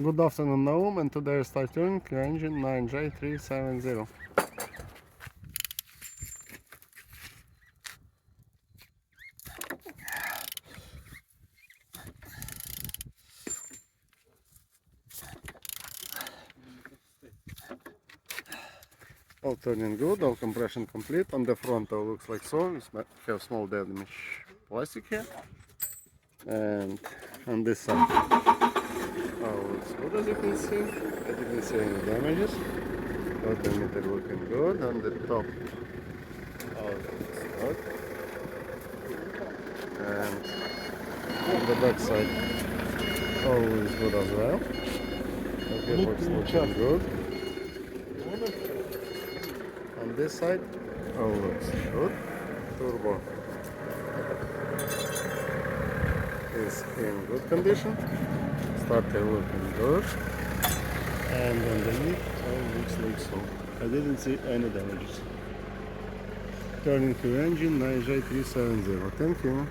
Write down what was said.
Good afternoon, Naum, and today I start tuning your engine 9J370. All turning good, all compression complete. On the front all looks like so. It's have small damage plastic here. And on this side all looks good, as you can see. I didn't see any damages. Alternator looking good. On the top all looks good. And on the back side all is good as well. The gearbox looking good. On this side all looks good. Turbo is in good condition. Starter looking good. And underneath all looks like so. I didn't see any damages. Turning to engine 9J370. Thank you.